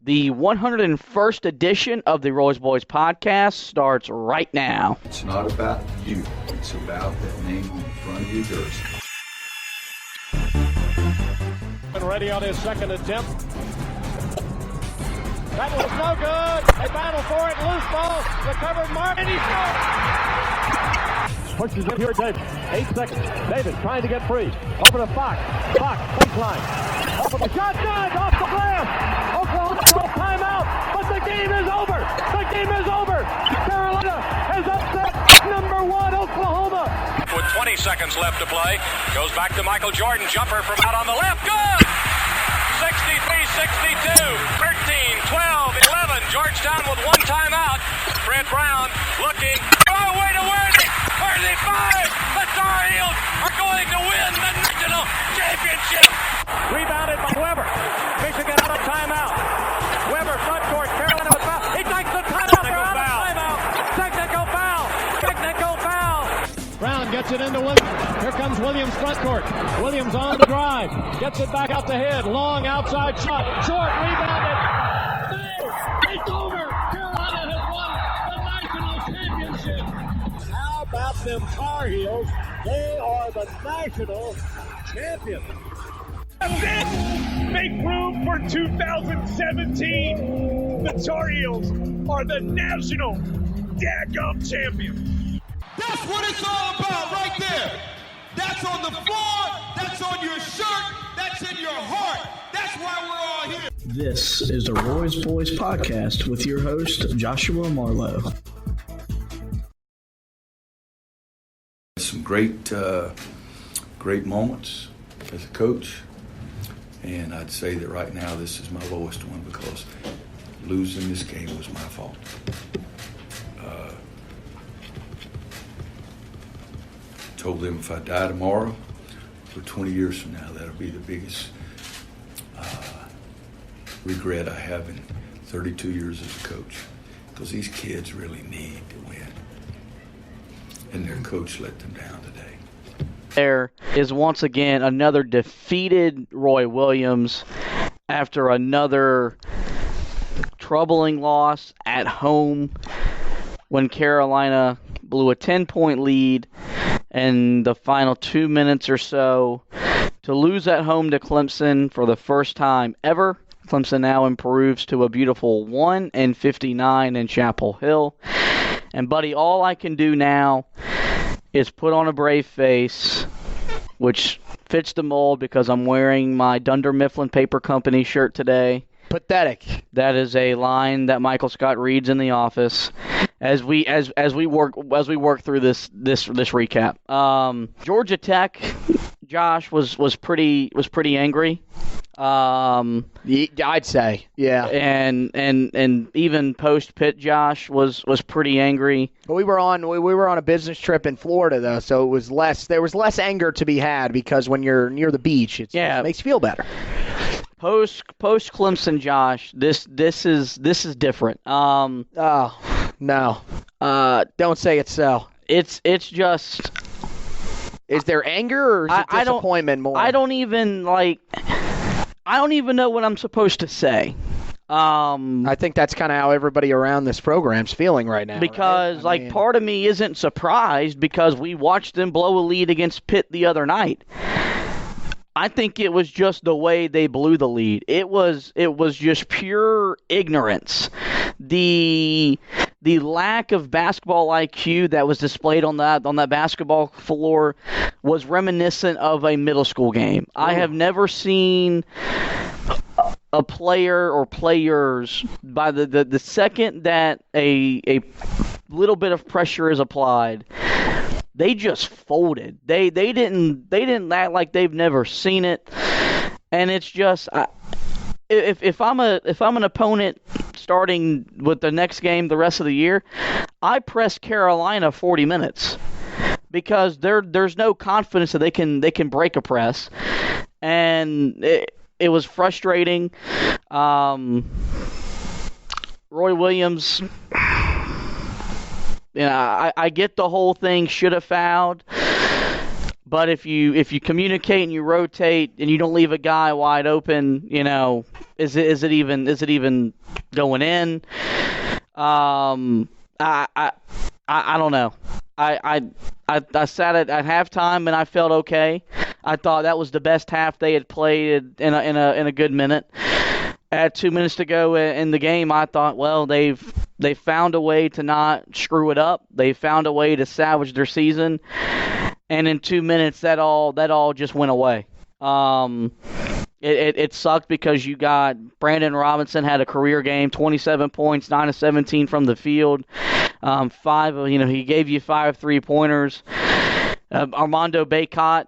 The 101st edition of the Roy's Boys podcast starts right now. It's not about you. It's about that name on the front of your jersey. Ready on his second attempt. That was no good. They battle for it. Loose ball. Recovered Mark. And he scores. Pushes it here, Davis. 8 seconds. Davis trying to get free. Over to Fox. Fox, baseline. Over the shot. Good. Off the glass. Oklahoma calls timeout. But the game is over. The game is over. Carolina has upset number 1 Oklahoma. With 20 seconds left to play. Goes back to Michael Jordan. Jumper from out on the left. Good. 63-62, 13, 12, 11. Georgetown with one timeout. Fred Brown looking. Oh, way to Worthy. Worthy 5. The Tar Heels are going to win the national championship. Rebounded by Weber. Michigan out of timeout. Weber front court. Carolina with foul. He takes the timeout. They're out of timeout. Technical foul. Technical foul. Brown gets it into Williams. Here comes Williams front court. Williams on the drive. Gets it back out the head. Long outside shot. Short rebounded. It's over. Carolina has won the national championship. How about them Tar Heels? They are the national champions. That's it! Make room for 2017. The Tar Heels are the national daggum champions. That's what it's all about right there. That's on the floor. That's on your shirt. That's in your heart. That's why we're all here. This is the Roy's Boys podcast with your host, Joshua Marlowe. Some great moments as a coach. And I'd say that right now this is my lowest one because losing this game was my fault. Told them if I die tomorrow or 20 years from now, that'll be the biggest regret I have in 32 years as a coach, because these kids really need to win, and their coach let them down today. There is once again another defeated Roy Williams after another troubling loss at home when Carolina blew a 10-point lead in the final 2 minutes or so to lose at home to Clemson for the first time ever. Clemson now improves to a beautiful 1-59 in Chapel Hill. And, buddy, all I can do now is put on a brave face, which fits the mold because I'm wearing my Dunder Mifflin Paper Company shirt today. Pathetic. That is a line that Michael Scott reads in the office as we work through this recap. Georgia Tech, Josh was pretty angry. I'd say, yeah. And even post Pitt, Josh was pretty angry. We were on a business trip in Florida though, so there was less anger to be had because when you're near the beach, it makes you feel better. Post Clemson, Josh, this is different. Oh no, don't say it's so. It's just. Is there anger or is it disappointment more? I don't even know what I'm supposed to say. I think that's kind of how everybody around this program's feeling right now. Because, right? Part of me isn't surprised because we watched them blow a lead against Pitt the other night. I think it was just the way they blew the lead. It was just pure ignorance. The lack of basketball IQ that was displayed on that basketball floor was reminiscent of a middle school game. Ooh. I have never seen a player or players by the second that a little bit of pressure is applied, they just folded. They didn't act like they've never seen it, and it's just if I'm an opponent starting with the next game the rest of the year, I press Carolina 40 minutes because there's no confidence that they can break a press, and it was frustrating. Roy Williams. I get the whole thing should have fouled, But if you communicate and you rotate and you don't leave a guy wide open, is it even going in? I don't know. I sat at halftime and I felt okay. I thought that was the best half they had played in a good minute. At 2 minutes to go in the game, I thought, well, they found a way to not screw it up. They found a way to salvage their season, and in 2 minutes, that all just went away. It sucked because you got Brandon Robinson had a career game, 27 points, 9 of 17 from the field. He gave you 5 3-pointers. Armando Bacot,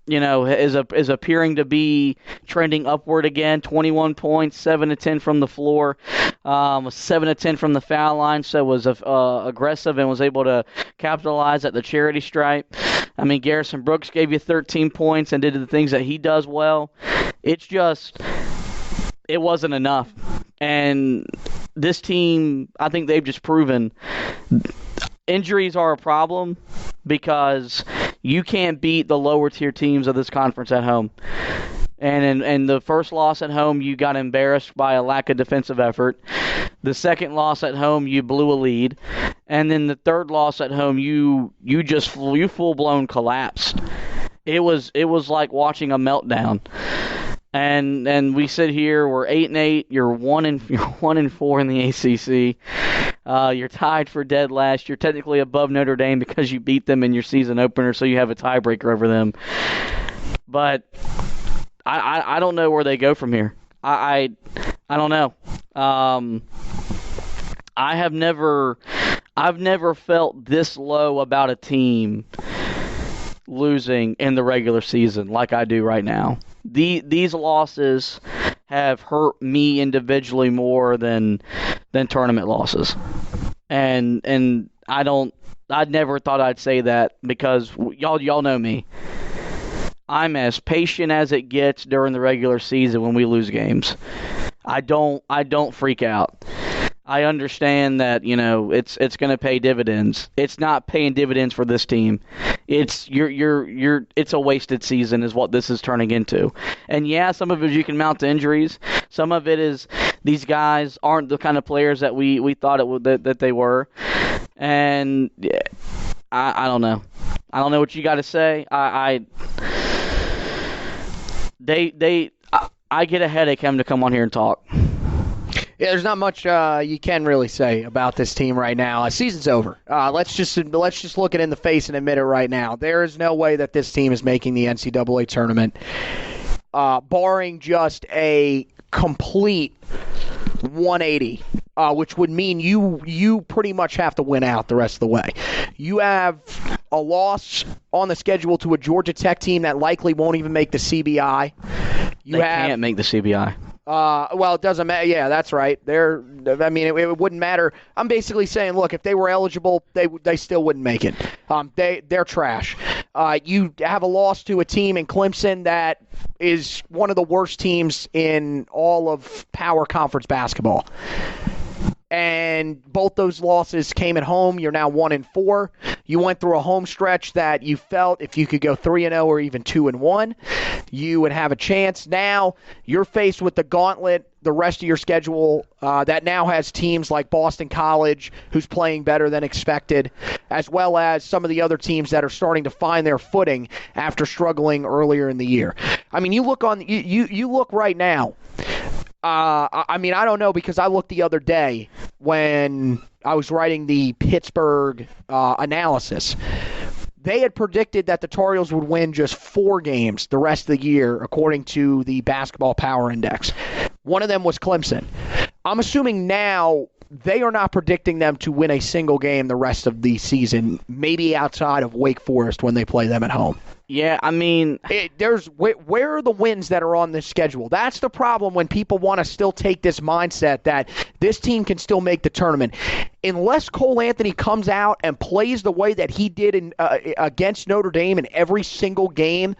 is appearing to be trending upward again. 21 points, 7 of 10 from the floor, 7 of 10 from the foul line. So was aggressive and was able to capitalize at the charity stripe. I mean, Garrison Brooks gave you 13 points and did the things that he does well. It's just, it wasn't enough. And this team, I think they've just proven injuries are a problem because you can't beat the lower tier teams of this conference at home. And in the first loss at home, you got embarrassed by a lack of defensive effort. The second loss at home, you blew a lead. And then the third loss at home, you full-blown collapsed. It was like watching a meltdown. And we sit here, we're 8-8. You're 1-4 in the ACC. You're tied for dead last. You're technically above Notre Dame because you beat them in your season opener, so you have a tiebreaker over them. But I don't know where they go from here. I don't know. I've never felt this low about a team losing in the regular season like I do right now. These losses have hurt me individually more than tournament losses. And I never thought I'd say that because y'all know me. I'm as patient as it gets during the regular season when we lose games. I don't freak out. I understand that, it's going to pay dividends. It's not paying dividends for this team. It's it's a wasted season is what this is turning into. And yeah, some of it you can mount to injuries. Some of it is these guys aren't the kind of players that we thought that they were. And I don't know. I don't know what you got to say. I get a headache having to come on here and talk. Yeah, there's not much you can really say about this team right now. Season's over. Let's just look it in the face and admit it right now. There is no way that this team is making the NCAA tournament, barring just a complete 180, which would mean you pretty much have to win out the rest of the way. You have a loss on the schedule to a Georgia Tech team that likely won't even make the CBI. They can't make the CBI. Well, it doesn't matter. Yeah, that's right. It wouldn't matter. I'm basically saying, look, if they were eligible, they still wouldn't make it. They're trash. You have a loss to a team in Clemson that is one of the worst teams in all of Power Conference basketball. And both those losses came at home. You're now 1-4. You went through a home stretch that you felt if you could go 3-0 or even 2-1, you would have a chance. Now you're faced with the gauntlet, the rest of your schedule that now has teams like Boston College, who's playing better than expected, as well as some of the other teams that are starting to find their footing after struggling earlier in the year. I mean, you look right now. I don't know, because I looked the other day when I was writing the Pittsburgh analysis. They had predicted that the Tar Heels would win just 4 games the rest of the year, according to the Basketball Power Index. One of them was Clemson. I'm assuming now they are not predicting them to win a single game the rest of the season, maybe outside of Wake Forest when they play them at home. Yeah, I mean, where are the wins that are on this schedule? That's the problem when people want to still take this mindset that this team can still make the tournament. unless Cole Anthony comes out and plays the way that he did against Notre Dame in every single game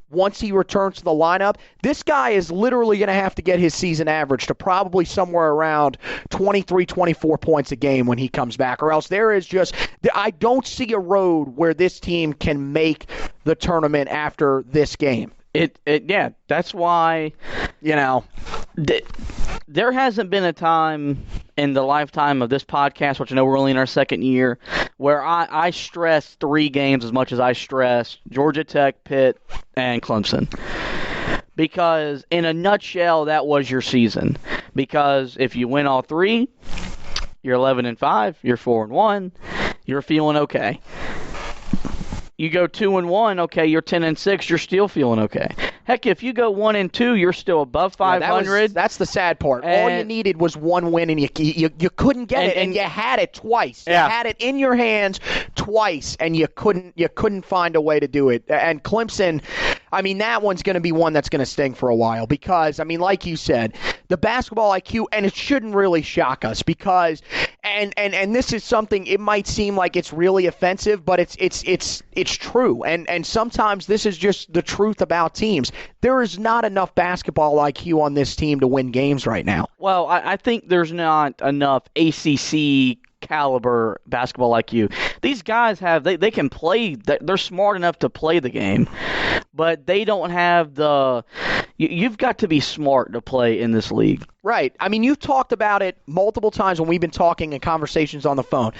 once he returns to the lineup, this guy is literally going to have to get his season average to probably somewhere around 23, 24 points a game when he comes back, or else I don't see a road where this team can make the tournament after this game. Yeah, that's why, there hasn't been a time in the lifetime of this podcast, which I know we're only in our second year, where I stress 3 games as much as I stress Georgia Tech, Pitt, and Clemson. Because in a nutshell, that was your season. Because if you win all 3, you're 11-5, you're 4-1, you're feeling okay. You go 2-1, okay, you're 10-6, you're still feeling okay. Heck, if you go 1-2, you're still above 500. That's the sad part. All you needed was one win, and you couldn't get it, and you had it twice. You had it in your hands twice, and you couldn't find a way to do it. And Clemson, I mean, that one's going to be one that's going to sting for a while because, I mean, like you said, the basketball IQ, and it shouldn't really shock us because, and this is something, it might seem like it's really offensive, but it's true. And sometimes this is just the truth about teams. There is not enough basketball IQ on this team to win games right now. Well, I think there's not enough ACC caliber basketball IQ. These guys they can play. They're smart enough to play the game, but they don't have the. You've got to be smart to play in this league. Right. I mean, you've talked about it multiple times when we've been talking in conversations on the phone.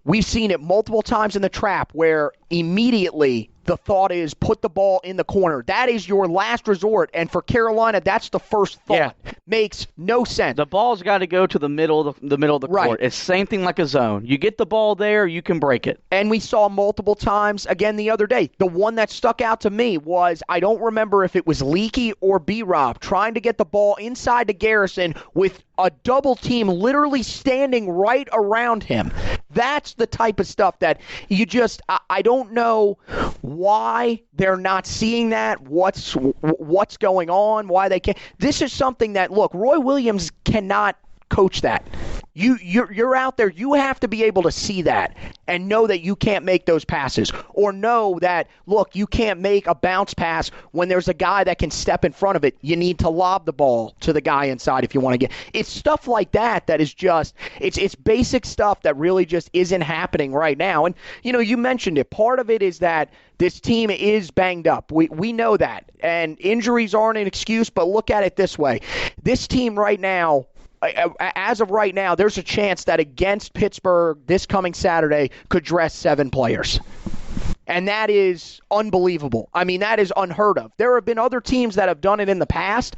We've seen it multiple times in the trap where immediately the thought is put the ball in the corner. That is your last resort. And for Carolina, that's the first thought. Yeah. Makes no sense. The ball's got to go to the middle of the court. It's the same thing like a zone. You get the ball there, you can break it. And we saw multiple times again the other day. The one that stuck out to me was, I don't remember if it was Leakey or B-Rob trying to get the ball inside to Garrison with a double team literally standing right around him. That's the type of stuff that you just, I don't know why they're not seeing that, what's going on, why they can't. This is something that, look, Roy Williams cannot coach that. You're out there. You have to be able to see that and know that you can't make those passes, or know that, look, you can't make a bounce pass when there's a guy that can step in front of it. You need to lob the ball to the guy inside if you want to get. It's stuff like that is just it's basic stuff that really just isn't happening right now. And you mentioned it. Part of it is that this team is banged up. We know that, and injuries aren't an excuse. But look at it this way: this team right now, as of right now, there's a chance that against Pittsburgh this coming Saturday could dress 7 players. And that is unbelievable. I mean, that is unheard of. There have been other teams that have done it in the past.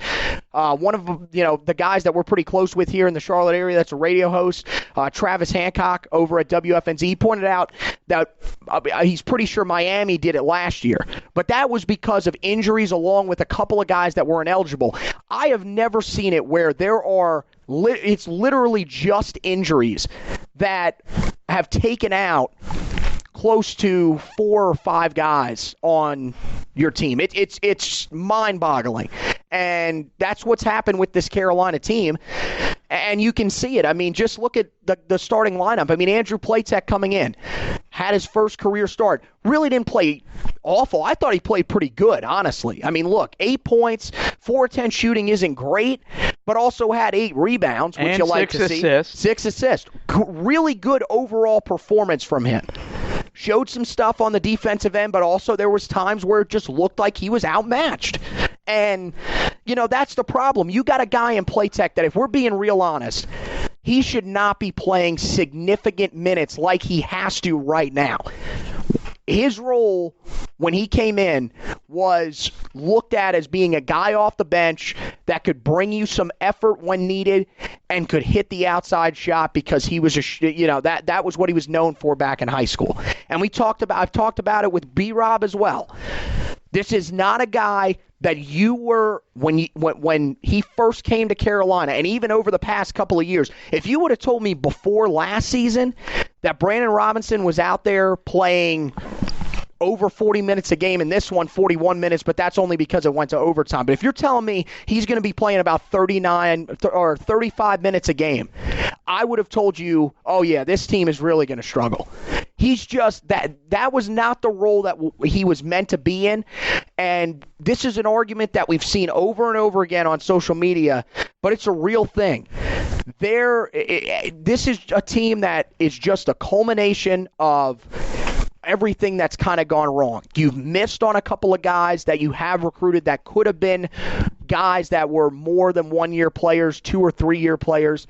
One of the guys that we're pretty close with here in the Charlotte area, that's a radio host, Travis Hancock over at WFNZ, pointed out that he's pretty sure Miami did it last year. But that was because of injuries along with a couple of guys that were ineligible. I have never seen it where it's literally just injuries that have taken out close to 4 or 5 guys on your team. It's mind-boggling. And that's what's happened with this Carolina team. And you can see it. I mean, just look at the starting lineup. I mean, Andrew Platek coming in, had his first career start. Really didn't play awful. I thought he played pretty good, honestly. I mean, look, 8 points, 4-10 shooting isn't great, but also had 8 rebounds, which you like to see. 6 assists. Really good overall performance from him. Showed some stuff on the defensive end, but also there was times where it just looked like he was outmatched. And, that's the problem. You got a guy in Platek that, if we're being real honest, he should not be playing significant minutes like he has to right now. His role when he came in was looked at as being a guy off the bench that could bring you some effort when needed and could hit the outside shot because he was that was what he was known for back in high school. And I've talked about it with B-Rob as well. This is not a guy that you were when he first came to Carolina, and even over the past couple of years. If you would have told me before last season that Brandon Robinson was out there playing over 40 minutes a game, in this one 41 minutes, but that's only because it went to overtime. But if you're telling me he's going to be playing about 39 or 35 minutes a game, I would have told you, oh, yeah, this team is really going to struggle. He's just that was not the role that he was meant to be in. And this is an argument that we've seen over and over again on social media, but it's a real thing. This is a team that is just a culmination of everything that's kind of gone wrong. You've missed on a couple of guys that you have recruited that could have been guys that were more than 1 year players, 2 or 3 year players.